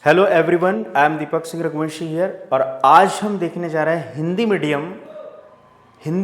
Hello everyone, I am Deepak Singh Raghuvanshi here और आज हम देखने जा रहे हैं हिंदी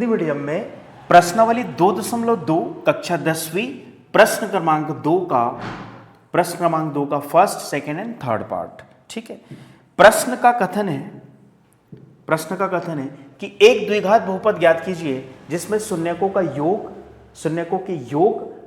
मीडियम में प्रश्नावली 2.2 कक्षा 10वीं प्रश्न क्रमांक दो का first, second and third part. ठीक है। प्रश्न का कथन है कि एक द्विघात बहुपद ज्ञात कीजिए जिसमें शून्यकों के योग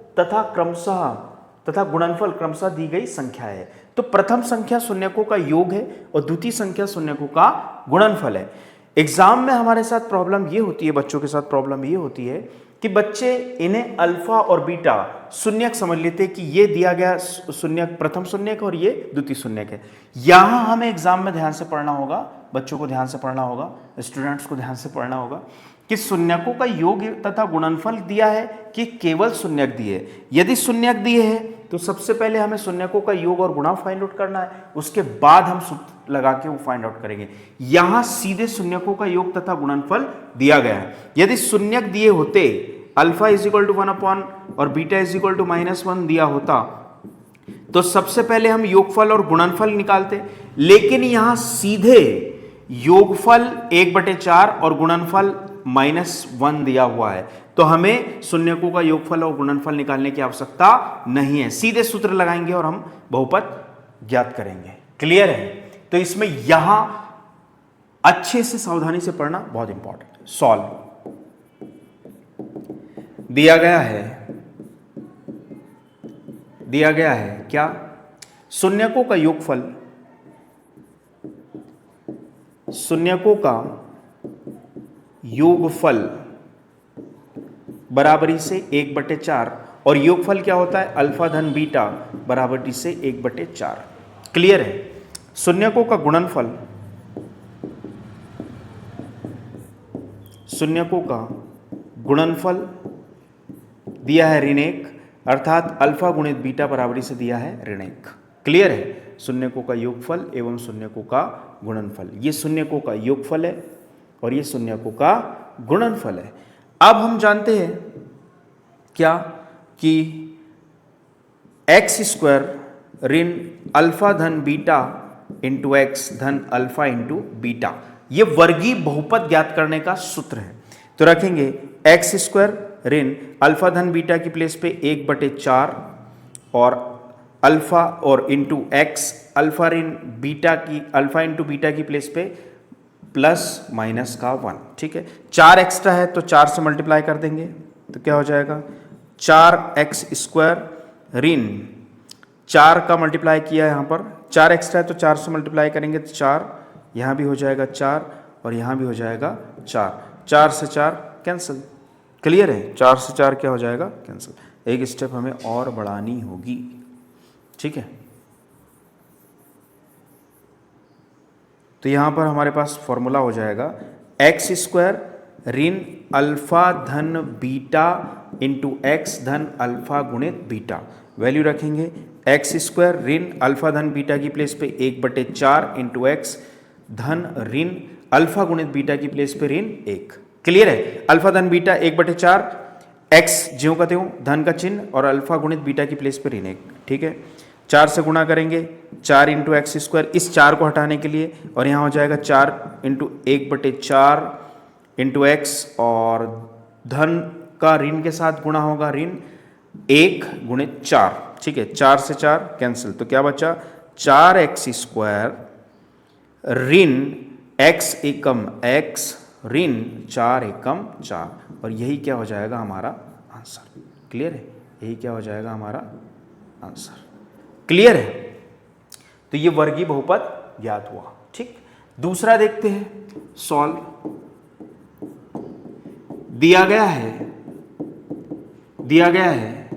तथा गुणनफल क्रमशः दी गई संख्या है। तो प्रथम संख्या शून्यकों का योग है और द्वितीय संख्या शून्यकों का गुणनफल है। एग्जाम में हमारे साथ प्रॉब्लम ये होती है, बच्चों के साथ प्रॉब्लम ये होती है कि बच्चे इन्हें अल्फा और बीटा शून्यक समझ लेते कि ये दिया गया शून्यक प्रथम शून्यक और ये द्वितीय शून्यक है। यहां हमें एग्जाम में ध्यान से पढ़ना होगा, बच्चों को ध्यान से पढ़ना होगा, स्टूडेंट्स को ध्यान से पढ़ना होगा कि शून्यकों का योग तथा गुणनफल दिया है कि केवल शून्यक दिए। यदि शून्यक दिए है तो सबसे पहले हमें शून्यकों का योग और गुणा फाइंड आउट करना है, उसके बाद हम सूत्र लगा के वो फाइंड आउट करेंगे। यहां सीधे शून्यकों का योग तथा गुणनफल दिया गया है। यदि शून्यक दिए होते, अल्फा इज इक्वल टू 1 और बीटा इज इक्वल टू -1 दिया होता तो सबसे पहले हम योगफल और गुणनफल निकालते, लेकिन यहां सीधे योगफल 1/4 और गुणनफल -1 दिया हुआ है, तो हमें शून्यकों का योगफल और गुणनफल निकालने की आवश्यकता नहीं है। सीधे सूत्र लगाएंगे और हम बहुपद ज्ञात करेंगे। क्लियर है? तो इसमें यहां अच्छे से सावधानी से पढ़ना बहुत इंपॉर्टेंट है। सॉल्व दिया गया है क्या? शून्यकों का योगफल बराबरी से 1/4 और योगफल क्या होता है? अल्फा धन बीटा बराबरी से 1/4। क्लियर है? शून्यकों का गुणनफल दिया है ऋण 1, अर्थात अल्फा गुणित बीटा बराबरी से दिया है ऋण 1। क्लियर है? शून्यकों का योगफल एवं शून्यकों का गुणनफल, ये शून्यकों का योगफल है और ये शून्यकों का गुणनफल है। अब हम जानते हैं क्या कि x² ऋण अल्फा धन बीटा इंटू एक्स धन अल्फा इंटू बीटा, ये वर्गीय बहुपद ज्ञात करने का सूत्र है। तो रखेंगे x² ऋण अल्फा धन बीटा की प्लेस पे 1/4 और अल्फा और into x alpha into beta की प्लेस पे ±1। ठीक है। 4 एक्स्ट्रा है तो 4 से मल्टीप्लाई कर देंगे तो क्या हो जाएगा? 4x² ऋण 4 का मल्टीप्लाई किया है, यहां पर 4 एक्स्ट्रा है तो 4 से मल्टीप्लाई करेंगे तो 4, यहां भी हो जाएगा 4 और यहां भी हो जाएगा 4। 4 से 4 कैंसिल। क्लियर है? 4 से 4 क्या हो जाएगा? कैंसिल। एक स्टेप हमें और बढ़ानी होगी। ठीक है। तो यहां पर हमारे पास फॉर्मूला हो जाएगा x² ऋण अल्फा धन बीटा इंटू एक्स धन अल्फा गुणित बीटा। वैल्यू रखेंगे x² ऋण अल्फा धन बीटा की प्लेस पे 1/4 इंटू एक्स धन ऋण अल्फा गुणित बीटा की प्लेस पे ऋण 1। क्लियर है? अल्फा धन बीटा 1/4, एक्स ज्यों का त्यों धन का चिन्ह और अल्फा गुणित बीटा की प्लेस पे ऋण 1। ठीक है। 4 से गुणा करेंगे, 4 इंटू x², इस 4 को हटाने के लिए, और यहाँ हो जाएगा 4 इंटू 1/4 इंटू एक्स और धन का ऋण के साथ गुणा होगा ऋण 1 गुणित 4। ठीक है। 4 से 4 कैंसिल तो क्या बचा? 4x² ऋण x एकम x ऋण 4 एकम 4, और यही क्या हो जाएगा हमारा आंसर। क्लियर है? यही क्या हो जाएगा हमारा आंसर। क्लियर है? तो ये वर्गीय बहुपद ज्ञात हुआ। ठीक। दूसरा देखते हैं। सॉल्व दिया गया है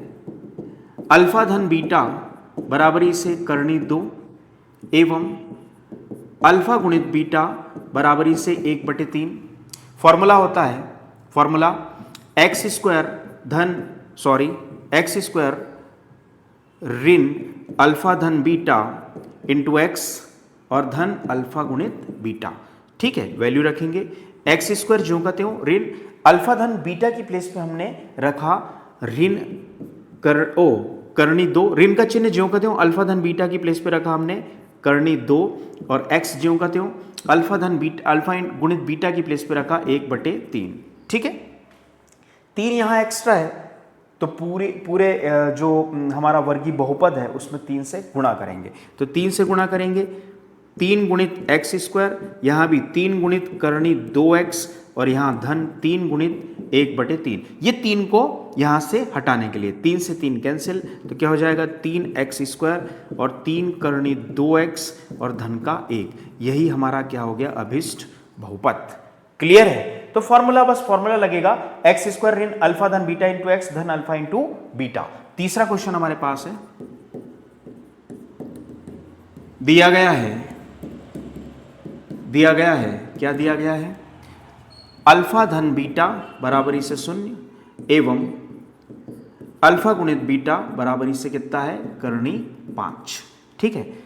अल्फा धन बीटा बराबरी से करनी 2 एवं अल्फा गुणित बीटा बराबरी से 1/3। फॉर्मूला होता है, x² ऋण अल्फा धन बीटा इंटू एक्स और धन अल्फा गुणित बीटा। ठीक है। वैल्यू रखेंगे x² ज्यों का त्यों ऋण अल्फा धन बीटा की प्लेस पे हमने रखा ऋण करनी 2, ऋण का चिन्ह ज्यों का त्यों अल्फा धन बीटा की प्लेस पे रखा हमने करनी 2 और x ज्यों का त्यों अल्फा धन बीटा अल्फा गुणित बीटा की प्लेस पे रखा 1/3। ठीक है, 3 यहाँ एक्स्ट्रा है तो पूरे पूरे जो हमारा वर्गीय बहुपद है उसमें 3 से गुणा करेंगे। तो 3 से गुणा करेंगे, 3 गुणित एक्स स्क्वायर, यहाँ भी 3 गुणित करनी 2x और यहाँ धन 3 गुणित 1/3। ये 3 को यहाँ से हटाने के लिए 3 से 3 कैंसिल, तो क्या हो जाएगा 3x स्क्वायर और 3 करनी 2x और धन का 1। यही हमारा क्या हो गया अभिष्ट बहुपद। क्लियर है? तो फॉर्मूला बस फॉर्मूला लगेगा एक्स स्क्वायर ऋण अल्फा धन बीटा इंटू एक्स धन अल्फा इंटू बीटा। तीसरा क्वेश्चन हमारे पास है, दिया गया है क्या दिया गया है, अल्फा धन बीटा बराबरी से 0 एवं अल्फा गुणित बीटा बराबरी से कितना है करनी 5। ठीक है,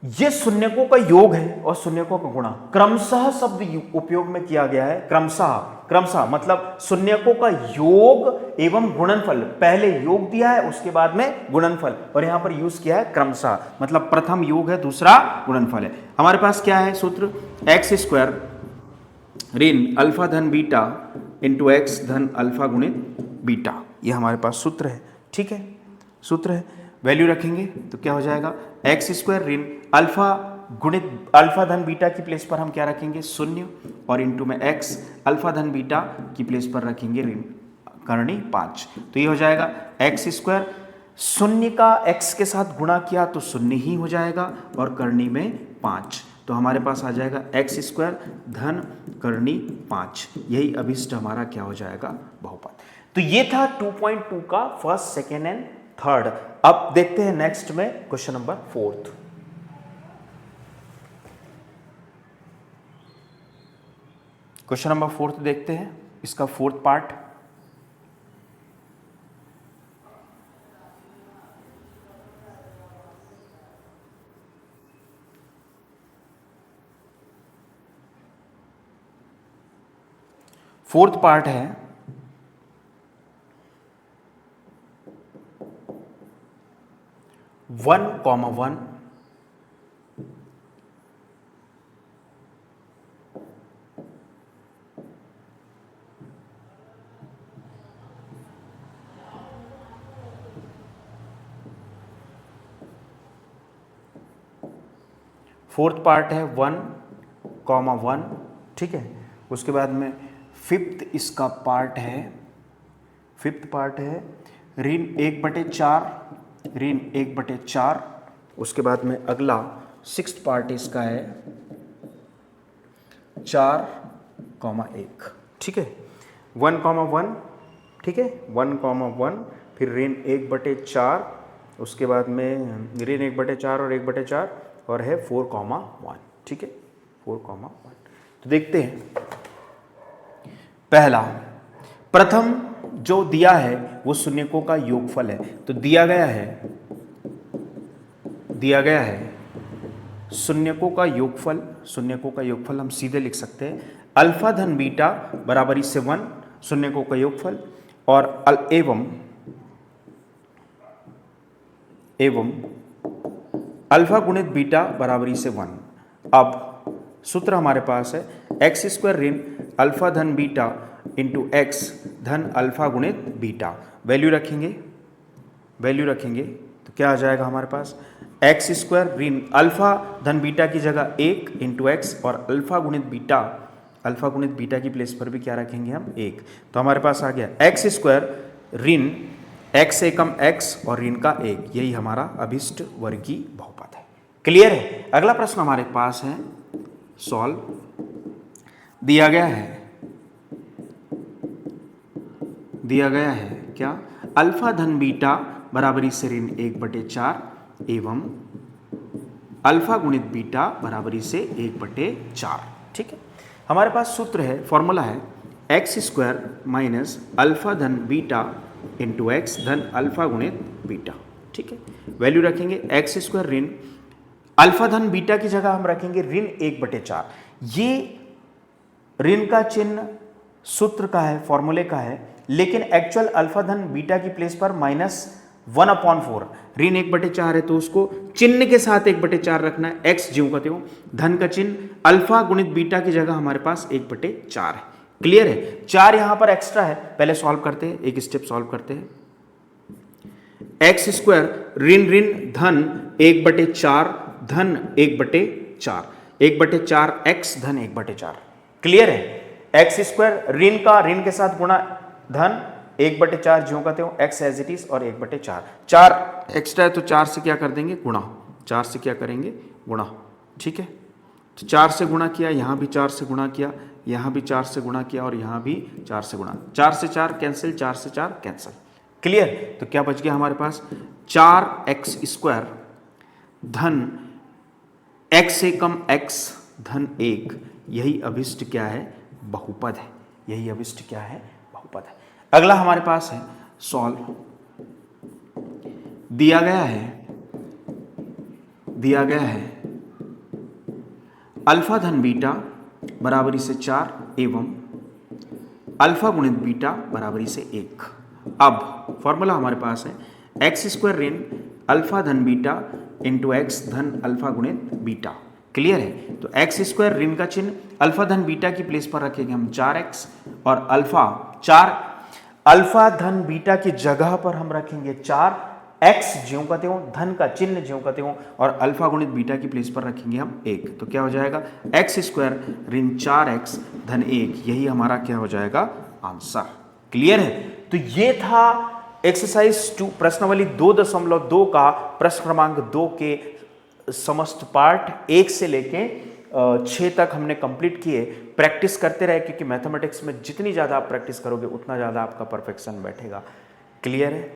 ये शून्यकों का योग है और शून्यकों का गुणा क्रमशः शब्द उपयोग में किया गया है। क्रमशः मतलब शून्यकों का योग एवं गुणनफल, पहले योग दिया है उसके बाद में गुणनफल, और यहां पर यूज किया है क्रमशः, मतलब प्रथम योग है दूसरा गुणनफल है। हमारे पास क्या है सूत्र, एक्स स्क्वायर ऋण अल्फा धन बीटा इंटू एक्स धन अल्फा गुणित बीटा, ये हमारे पास सूत्र है। ठीक है, सूत्र है, वैल्यू रखेंगे तो क्या हो जाएगा एक्स स्क्वायर ऋण अल्फा गुणित अल्फा धन बीटा की प्लेस पर हम क्या रखेंगे 0 और इंटू में एक्स अल्फा धन बीटा की प्लेस पर रखेंगे ऋण करनी 5। तो ये हो जाएगा एक्स स्क्वायर, 0 का x के साथ गुणा किया तो 0 ही हो जाएगा और करनी में 5, तो हमारे पास आ जाएगा एक्स स्क्वायर धन करनी 5। यही अभिष्ट हमारा क्या हो जाएगा बहुपद। तो ये था 2.2 का फर्स्ट, सेकेंड एंड थर्ड। अब देखते हैं नेक्स्ट में क्वेश्चन नंबर 4। क्वेश्चन नंबर 4 देखते हैं, इसका 4th पार्ट। फोर्थ पार्ट है 1,1 फोर्थ पार्ट है 1,1। ठीक है, उसके बाद में फिफ्थ इसका पार्ट है, फिफ्थ पार्ट है ऋण 1/4 ऋण 1/4। उसके बाद में अगला सिक्स्थ पार्ट इसका है 4,1। ठीक है, 1,1। ठीक है, 1,1 फिर ऋण 1/4, उसके बाद में ऋण 1/4 और 1/4 और है 4,1। ठीक है, 4,1। तो देखते हैं, पहला प्रथम जो दिया है वो शून्यकों का योगफल है। तो दिया गया है शून्यकों का योगफल, शून्यकों का योगफल हम सीधे लिख सकते हैं अल्फा धन बीटा बराबरी से 1 शून्यकों का योगफल और एवं अल्फा गुणित बीटा बराबरी से 1। अब सूत्र हमारे पास है एक्स स्क्वायर ऋण अल्फा धन बीटा इंटू एक्स धन अल्फा गुणित बीटा। वैल्यू रखेंगे तो क्या आ जाएगा हमारे पास एक्स स्क्वायर ऋण अल्फा धन बीटा की जगह 1 इंटू एक्स और अल्फा गुणित बीटा की प्लेस पर भी क्या रखेंगे हम 1। तो हमारे पास आ गया एक्स स्क्वायर ऋण एक्स एकम एक्स और ऋण का 1। यही हमारा अभिष्ट वर्गीय बहुपद है। क्लियर है? अगला प्रश्न हमारे पास है सॉल्व। दिया गया है क्या, अल्फा धन बीटा बराबरी से ऋण 1/4 एवं अल्फा गुणित बीटा बराबरी से 1/4। ठीक है, हमारे पास सूत्र है, फॉर्मूला है एक्स स्क्वायर माइनस अल्फा धन बीटा इंटू एक्स धन अल्फा गुणित बीटा। ठीक है, वैल्यू रखेंगे एक्स स्क्वायर ऋण अल्फा धन बीटा की जगह हम रखेंगे ऋण 1/4। ये ऋण का चिन्ह सूत्र का है, फॉर्मूले का है, लेकिन एक्चुअल अल्फा धन बीटा की प्लेस पर माइनस 1/4, ऋण 1/4 है तो उसको चिन्ह के साथ 1/4 रखना है, x ज्यों का त्यों, धन का चिन्ह, अल्फा गुणित बीटा की जगह हमारे पास 1/4 है। क्लियर है? 4 यहां पर एक्स्ट्रा है, पहले सॉल्व करते हैं, एक स्टेप सॉल्व करते हैं। एक्स स्क्वायर ऋण ऋण धन 1/4 धन 1/4, 1/4 एक्स धन 1/4। क्लियर है? एक्स स्क्वायर ऋण का ऋण के साथ गुणा धन 1/4 ज्यों का त्यों, एक्स एज इट इज और 1/4, 4 एक्स्ट्रा है तो 4 से क्या कर देंगे गुणा, 4 से क्या करेंगे गुणा। ठीक है, तो 4 से गुणा किया, यहां भी 4 से गुणा किया, यहां भी 4 से गुणा किया और यहां भी 4 से गुणा, 4 से 4 कैंसिल, 4 से 4 कैंसिल। क्लियर? तो क्या बच गया हमारे पास 4x स्क्वायर धन x एकम x धन 1, यही अभिष्ट क्या है बहुपद है, यही अभिष्ट क्या है बहुपद है। अगला हमारे पास है सॉल्व, दिया गया है अल्फा धन बीटा बराबरी से 4 एवं अल्फा गुणित बीटा बराबरी से 1। अब फॉर्मूला हमारे पास है एक्स स्क्वायर ऋण अल्फा धन बीटा इंटू एक्स धन अल्फा गुणित बीटा। क्लियर है? तो एक्स स्क्वायर ऋण का चिन्ह अल्फा धन बीटा की प्लेस पर रखेंगे हम 4x और अल्फा धन बीटा की जगह पर हम रखेंगे 4x ज्यों का त्यों, धन का चिन्ह ज्यों का त्यों और अल्फा गुणित बीटा की प्लेस पर रखेंगे हम 1। तो क्या हो जाएगा एक्स स्क्वायर ऋण 4x धन 1, यही हमारा क्या हो जाएगा आंसर। क्लियर है? तो ये था एक्सरसाइज 2 प्रश्नावली 2.2 का प्रश्न क्रमांक 2 के समस्त पार्ट 1 से लेके 6 तक हमने कंप्लीट किए। प्रैक्टिस करते रहे क्योंकि मैथमेटिक्स में जितनी ज़्यादा आप प्रैक्टिस करोगे उतना ज़्यादा आपका परफेक्शन बैठेगा। क्लियर है?